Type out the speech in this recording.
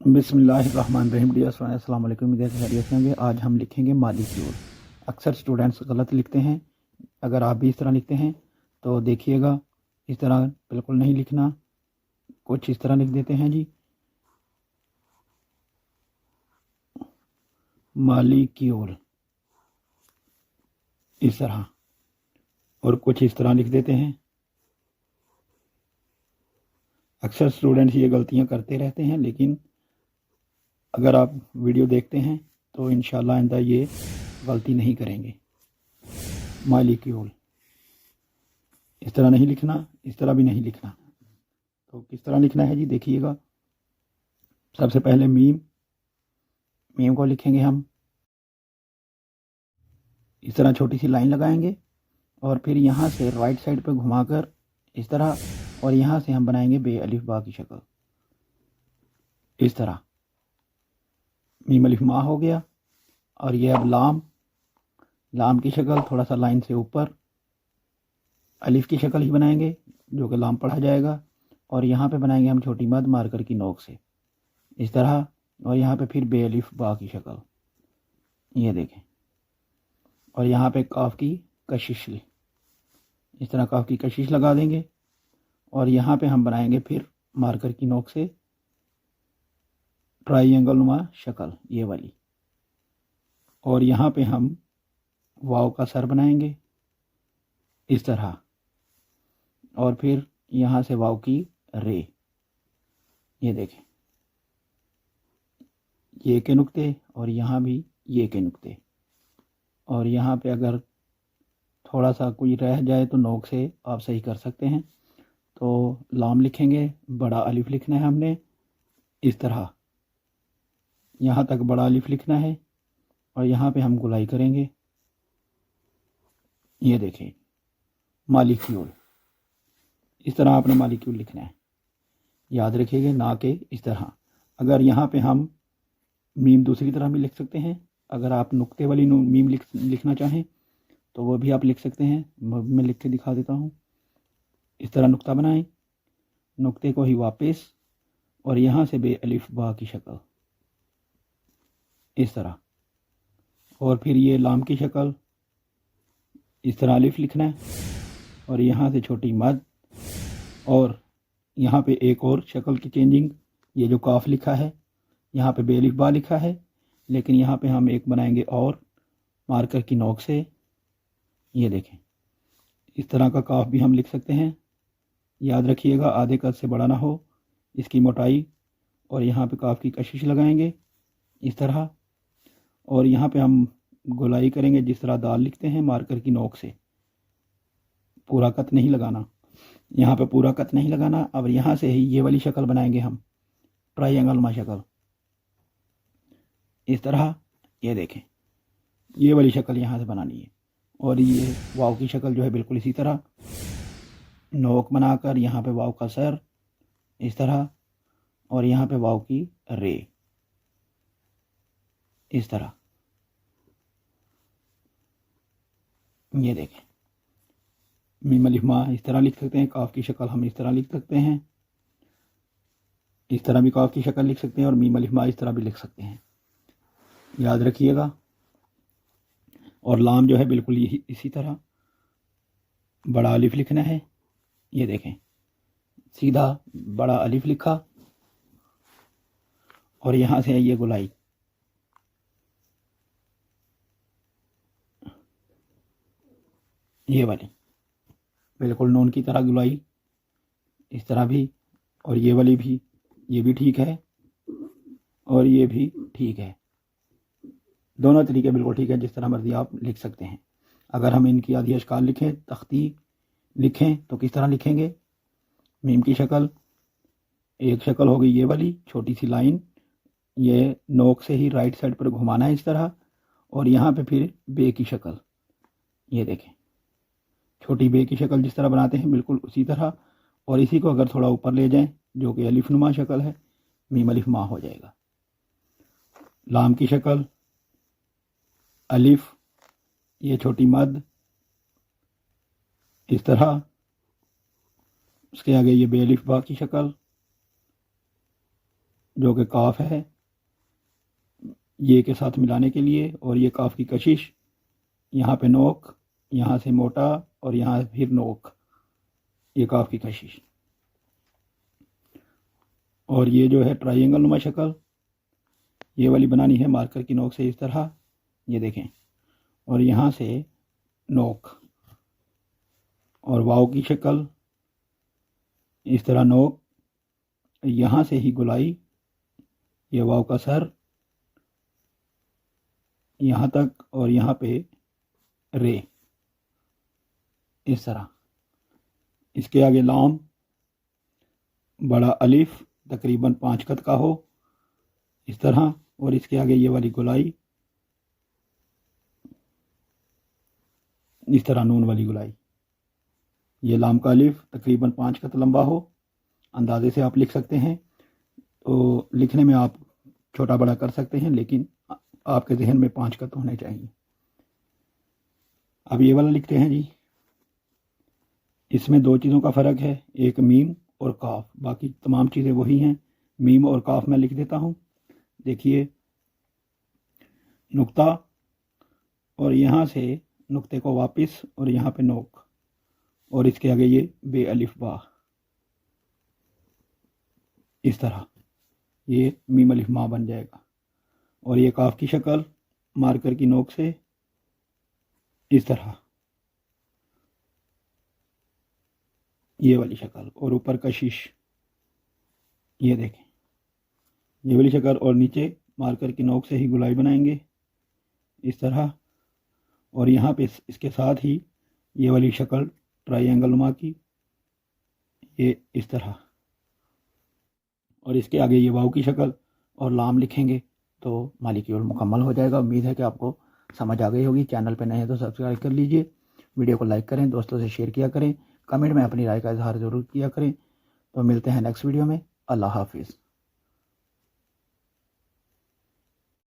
बिस्मिल्लाहिर्रहमानिर्रहीम। अस्सलाम वालेकुम। उम्मीद है खैरियत से होंगे। आज हम लिखेंगे मालिक्यूल। अक्सर स्टूडेंट्स गलत लिखते हैं। अगर आप भी इस तरह लिखते हैं तो देखिएगा, इस तरह बिल्कुल नहीं लिखना। कुछ इस तरह लिख देते हैं जी, मालिक्यूल, इस तरह। और कुछ इस तरह लिख देते हैं। अक्सर स्टूडेंट्स ये गलतियां करते रहते हैं, लेकिन अगर आप वीडियो देखते हैं तो इंशाल्लाह आइंदा ये गलती नहीं करेंगे। मालिक्यूल इस तरह नहीं लिखना, इस तरह भी नहीं लिखना। तो किस तरह लिखना है जी, देखिएगा। सबसे पहले मीम मीम को लिखेंगे हम, इस तरह छोटी सी लाइन लगाएंगे और फिर यहाँ से राइट साइड पे घुमाकर इस तरह, और यहाँ से हम बनाएंगे बे अलिफ बा की शक्ल, इस तरह। मीम अलिफ मा हो गया। और ये अब लाम, लाम की शक्ल थोड़ा सा लाइन से ऊपर अलिफ की शक्ल ही बनाएंगे, जो कि लाम पढ़ा जाएगा। और यहाँ पे बनाएंगे हम छोटी मद मार्कर की नोक से, इस तरह। और यहाँ पे फिर बे अलिफ बा की शक्ल, ये देखें। और यहाँ पे काफ की कशिश, इस तरह काफ की कशिश लगा देंगे। और यहाँ पे हम बनाएंगे फिर मार्कर की नोक से ट्राइंगल नुमा शक्ल, ये वाली। और यहाँ पे हम वाव का सर बनाएंगे, इस तरह। और फिर यहाँ से वाव की रे, ये देखें, ये के नुक्ते, और यहाँ भी ये के नुक्ते। और यहाँ पे अगर थोड़ा सा कोई रह जाए तो नोक से आप सही कर सकते हैं। तो लाम लिखेंगे, बड़ा अलिफ लिखना है हमने, इस तरह। यहाँ तक बड़ा अलिफ लिखना है और यहाँ पे हम गुलाई करेंगे, ये देखें, मालिक्यूल। इस तरह आपने मालिक्यूल लिखना है, याद रखिएगा, ना कि इस तरह। अगर यहाँ पे हम मीम दूसरी तरह भी लिख सकते हैं। अगर आप नुक्ते वाली मीम लिखना चाहें तो वो भी आप लिख सकते हैं। मैं लिख के दिखा देता हूँ। इस तरह नुक्ता बनाएं, नुक्ते को ही वापस, और यहाँ से बे अलिफ बा की शक्ल, इस तरह। और फिर ये लाम की शक्ल, इस तरह अलिफ लिखना है। और यहाँ से छोटी मद, और यहाँ पे एक और शक्ल की चेंजिंग, ये जो काफ लिखा है यहाँ पे बे अलिफ बा लिखा है, लेकिन यहाँ पे हम एक बनाएंगे और मार्कर की नोक से, ये देखें। इस तरह का काफ भी हम लिख सकते हैं। याद रखिएगा, आधे कद से बड़ा ना हो इसकी मोटाई। और यहाँ पे काफ की कशिश लगाएंगे, इस तरह। और यहाँ पे हम गोलाई करेंगे जिस तरह दाल लिखते हैं, मार्कर की नोक से। पूरा कत नहीं लगाना, यहाँ पे पूरा कत नहीं लगाना। अब यहाँ से ही ये वाली शक्ल बनाएंगे हम, ट्राइंगल मा शक्ल, इस तरह। ये देखें, ये वाली शक्ल यहाँ से बनानी है। और ये वाव की शक्ल जो है बिल्कुल इसी तरह, नोक बनाकर यहाँ पे वाव का सर, इस तरह। और यहाँ पे वाव की रे, इस तरह। ये देखें, मीम अलिफ मा इस तरह लिख सकते हैं। काफ की शक्ल हम इस तरह लिख सकते हैं, इस तरह भी काफ की शक्ल लिख सकते हैं। और मीम अलिफ मा इस तरह भी लिख सकते हैं, याद रखिएगा। और लाम जो है बिल्कुल यही इसी तरह, बड़ा अलिफ लिखना है, ये देखें, सीधा बड़ा अलिफ लिखा। और यहाँ से ये गुलाई, ये वाली बिल्कुल नून की तरह गुलाई, इस तरह भी। और ये वाली भी, ये भी ठीक है और ये भी ठीक है। दोनों तरीके बिल्कुल ठीक है, जिस तरह मर्जी आप लिख सकते हैं। अगर हम इनकी आधी अशकाल लिखें, तख्ती लिखें, तो किस तरह लिखेंगे। मीम की शक्ल, एक शक्ल हो गई ये वाली छोटी सी लाइन, ये नोक से ही राइट साइड पर घुमाना है, इस तरह। और यहाँ पे फिर बे की शक्ल, ये देखें, छोटी बे की शक्ल जिस तरह बनाते हैं बिल्कुल उसी तरह। और इसी को अगर थोड़ा ऊपर ले जाएं, जो कि अलिफ नुमा शक्ल है, मीम अलिफ मा हो जाएगा। लाम की शक्ल, अलिफ, ये छोटी मद, इस तरह। उसके आगे ये बे अलिफ बा की शक्ल, जो कि काफ है, ये के साथ मिलाने के लिए, और ये काफ की कशिश, यहाँ पे नोक, यहाँ से मोटा और यहाँ फिर नोक, ये काफ की कशिश। और ये जो है ट्रायंगल नुमा शक्ल, ये वाली बनानी है मार्कर की नोक से इस तरह, ये देखें, और यहाँ से नोक, और वाव की शक्ल इस तरह नोक, यहाँ से ही गुलाई, ये वाव का सर यहाँ तक, और यहाँ पे रे, इस तरह। इसके आगे लाम, बड़ा अलिफ तकरीबन 5 खत का हो इस तरह, और इसके आगे ये वाली गुलाई इस तरह, नून वाली गुलाई। ये लाम का अलिफ तकरीबन 5 खत लंबा हो, अंदाजे से आप लिख सकते हैं। तो लिखने में आप छोटा बड़ा कर सकते हैं, लेकिन आपके जहन में 5 खत होने चाहिए। अब ये वाला लिखते हैं जी। इसमें 2 चीज़ों का फ़र्क है, एक मीम और काफ, बाकी तमाम चीज़ें वही हैं। मीम और काफ मैं लिख देता हूँ। देखिए, नुक्ता, और यहाँ से नुक्ते को वापस, और यहाँ पे नोक, और इसके आगे ये बे अलिफ बा, इस तरह ये मीम अलिफ मा बन जाएगा। और ये काफ की शक्ल मार्कर की नोक से इस तरह, ये वाली शक्ल, और ऊपर कशिश, ये देखें, ये वाली शक्ल, और नीचे मार्कर की नोक से ही गुलाई बनाएंगे इस तरह। और यहाँ पे इसके साथ ही ये वाली शक्ल ट्रायंगल नुमा की, ये इस तरह, और इसके आगे ये वाव की शक्ल और लाम लिखेंगे तो मालिक्यूल मुकम्मल हो जाएगा। उम्मीद है कि आपको समझ आ गई होगी। चैनल पे नए हैं तो सब्सक्राइब कर लीजिए, वीडियो को लाइक करें, दोस्तों से शेयर किया करें, कमेंट में अपनी राय का इजहार ज़रूर किया करें। तो मिलते हैं नेक्स्ट वीडियो में। अल्लाह हाफिज़।